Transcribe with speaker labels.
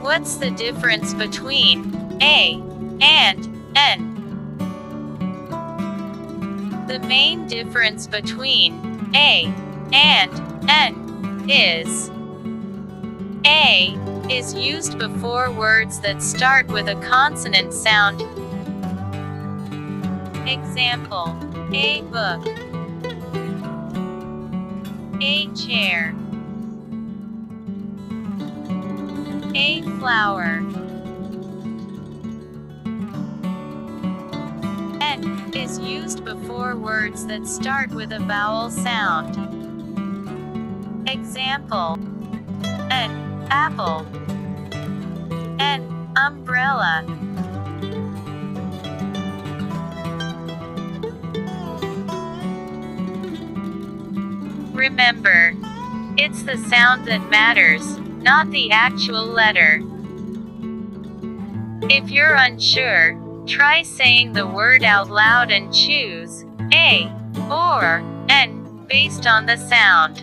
Speaker 1: What's the difference between A and N? The main difference between A and N is A is used before words that start with a consonant sound. Example: a book, a chair, a flower. N is used before words that start with a vowel sound. Example: an apple, an umbrella. Remember, it's the sound that matters, not the actual letter. If you're unsure, try saying the word out loud and choose A or N based on the sound.